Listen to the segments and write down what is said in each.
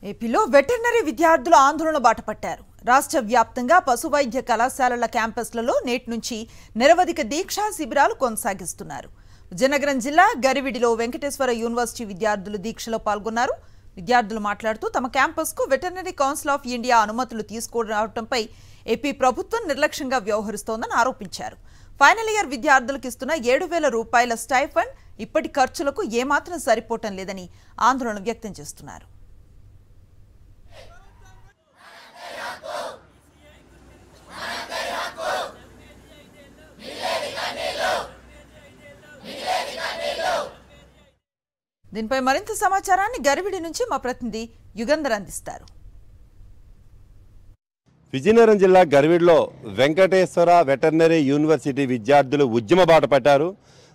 ఏపీలో వెటర్నరీ విద్యార్థులు ఆందోళన బాటపట్టారు. రాష్ట్ర వ్యాప్తంగా పశువైద్య కళాశాలల క్యాంపస్లలో నేటి నుంచి నిరవధిక దీక్షా శిబిరాలు కొనసాగిస్తున్నారు. విజయనగరం జిల్లా గరివిడిలో వెంకటేశ్వర యూనివర్సిటీ విద్యార్థులు దీక్షలో పాల్గొన్నారు. విద్యార్థులు మాట్లాడుతూ తమ క్యాంపస్కు వెటర్నరీ కౌన్సిల్ ఆఫ్ ఇండియా అనుమతులు తీసుకురావడంపై ఏపీ ప్రభుత్వం నిర్లక్ష్యంగా వ్యవహరిస్తోందని ఆరోపించారు. ఫైనల్ ఇయర్ విద్యార్థులకు ఇస్తున్న 7,000 రూపాయల స్టైఫండ్ ఇప్పటి ఖర్చులకు ఏమాత్రం సరిపోవటం లేదని ఆందోళన వ్యక్తం చేస్తున్నారు. దీనిపై మరింత సమాచారాన్ని గరివిడి నుంచి మా ప్రతినిధి యుగంధర్ అందిస్తారు. విజయనగరం జిల్లా గరివిడిలో వెంకటేశ్వర వెటర్నరీ యూనివర్సిటీ విద్యార్థులు ఉద్యమ బాట పట్టారు.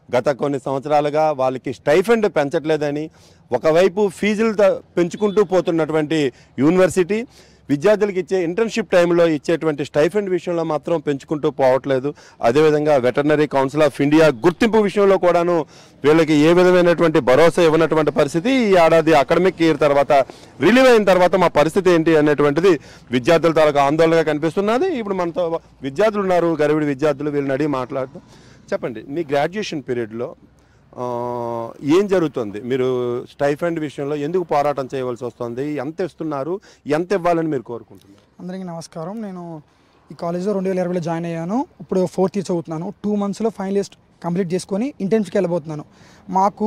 గత కొన్ని సంవత్సరాలుగా వాళ్ళకి స్టైఫండ్ పెంచట్లేదని, ఒకవైపు ఫీజులు పెంచుకుంటూ పోతున్నటువంటి యూనివర్సిటీ విద్యార్థులకు ఇచ్చే ఇంటర్న్షిప్ టైంలో ఇచ్చేటువంటి స్టైఫండ్ విషయంలో మాత్రం పెంచుకుంటూ పోవట్లేదు. అదేవిధంగా వెటర్నరీ కౌన్సిల్ ఆఫ్ ఇండియా గుర్తింపు విషయంలో కూడాను వీళ్ళకి ఏ విధమైనటువంటి భరోసా ఇవ్వనటువంటి పరిస్థితి. ఈ ఏడాది అకాడమిక్ ఇయర్ తర్వాత రిలీవ్ అయిన తర్వాత మా పరిస్థితి ఏంటి అనేటువంటిది విద్యార్థుల తాలూకా ఆందోళనగా కనిపిస్తున్నది. ఇప్పుడు మనతో విద్యార్థులు ఉన్నారు, గరివిడి విద్యార్థులు, వీళ్ళని అడిగి మాట్లాడుతాం. చెప్పండి, మీ గ్రాడ్యుయేషన్ పీరియడ్లో ఏం జరుగుతుంది? మీరు స్టైఫండ్ విషయంలో ఎందుకు పోరాటం చేయవలసి వస్తుంది? ఎంత ఇస్తున్నారు, ఎంత ఇవ్వాలని మీరు కోరుకుంటున్నారు? అందరికీ నమస్కారం. నేను ఈ కాలేజ్లో 2020లో జాయిన్ అయ్యాను. ఇప్పుడు 4th ఇయర్ చదువుతున్నాను. 2 monthsలో ఫైనల్ ఇయర్ కంప్లీట్ చేసుకొని ఇంటర్న్షిప్కి వెళ్ళబోతున్నాను. మాకు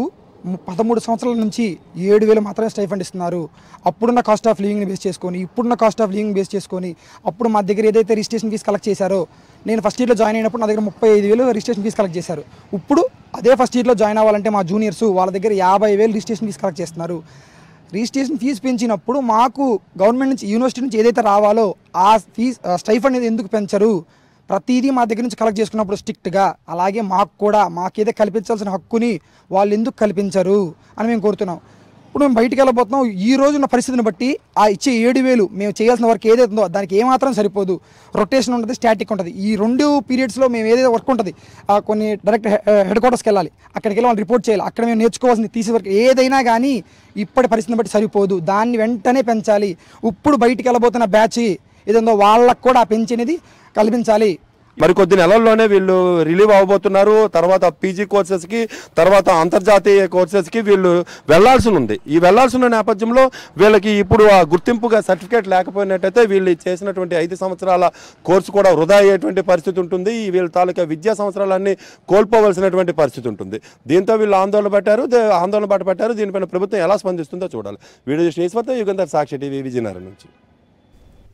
13 సంవత్సరాల నుంచి 7,000 మాత్రమే స్టైఫండ్ ఇస్తున్నారు. అప్పుడున్న కాస్ట్ ఆఫ్ లివింగ్ని బేస్ చేసుకొని, ఇప్పుడున్న కాస్ట్ ఆఫ్ లివింగ్ బేస్ చేసుకొని, అప్పుడు మా దగ్గర ఏదైతే రిజిస్ట్రేషన్ ఫీజు కలెక్ట్ చేశారో, నేను ఫస్ట్ ఇయర్లో జాయిన్ అయినప్పుడు నా దగ్గర 35,000 రిజిస్ట్రేషన్ ఫీజు కలెక్ట్ చేశారు. ఇప్పుడు అదే ఫస్ట్ ఇయర్లో జాయిన్ అవ్వాలంటే మా జూనియర్స్ వాళ్ళ దగ్గర 50,000 రిజిస్ట్రేషన్ ఫీజు కలెక్ట్ చేస్తున్నారు. రిజిస్ట్రేషన్ ఫీజు పెంచినప్పుడు మాకు గవర్నమెంట్ నుంచి, యూనివర్సిటీ నుంచి ఏదైతే రావాలో ఆ ఫీజు స్టైఫండ్ అనేది ఎందుకు పెంచరు? ప్రతిదీ మా దగ్గర నుంచి కలెక్ట్ చేసుకున్నప్పుడు స్ట్రిక్ట్గా, అలాగే మాకు కూడా మాకేదో కల్పించాల్సిన హక్కుని వాళ్ళు ఎందుకు కల్పించరు అని మేము కోరుతున్నాం. ఇప్పుడు మేము బయటికి వెళ్ళబోతున్నాం. ఈ రోజు ఉన్న పరిస్థితిని బట్టి ఆ ఇచ్చే 7,000 మేము చేయాల్సిన వర్క్ ఏదైతే ఉందో దానికి ఏమాత్రం సరిపోదు. రొటేషన్ ఉంటుంది, స్టాటిక్ ఉంటుంది. ఈ 2 పీరియడ్స్లో మేము ఏదైతే వర్క్ ఉంటుంది, కొన్ని డైరెక్ట్ హెడ్ క్వార్టర్స్కి వెళ్ళాలి, అక్కడికి వెళ్ళి వాళ్ళు రిపోర్ట్ చేయాలి. అక్కడ మేము నేర్చుకోవాల్సింది తీసే వర్క్ ఏదైనా కానీ ఇప్పటి పరిస్థితిని బట్టి సరిపోదు. దాన్ని వెంటనే పెంచాలి. ఇప్పుడు బయటికి వెళ్ళబోతున్న బ్యాచ్ ఏదో వాళ్ళకు కూడా పెంచినది కల్పించాలి. మరి కొద్ది నెలల్లోనే వీళ్ళు రిలీవ్ అవ్వబోతున్నారు. తర్వాత పీజీ కోర్సెస్కి, తర్వాత అంతర్జాతీయ కోర్సెస్కి వీళ్ళు వెళ్లాల్సి ఉంది. ఈ వెళ్లాల్సి ఉన్న నేపథ్యంలో వీళ్ళకి ఇప్పుడు ఆ గుర్తింపుగా సర్టిఫికేట్ లేకపోయినట్టయితే వీళ్ళు చేసినటువంటి 5 సంవత్సరాల కోర్సు కూడా వృధా అయ్యేటువంటి పరిస్థితి ఉంటుంది. వీళ్ళ తాలూకా విద్యా సంవత్సరాలన్నీ కోల్పోవలసినటువంటి పరిస్థితి ఉంటుంది. దీంతో వీళ్ళు ఆందోళన బాట పట్టారు. దీనిపైన ప్రభుత్వం ఎలా స్పందిస్తుందో చూడాలి. వీడియో ఈశ్వర్తో యుగంధర్, సాక్షి టీవీ, విజయనగరం నుంచి.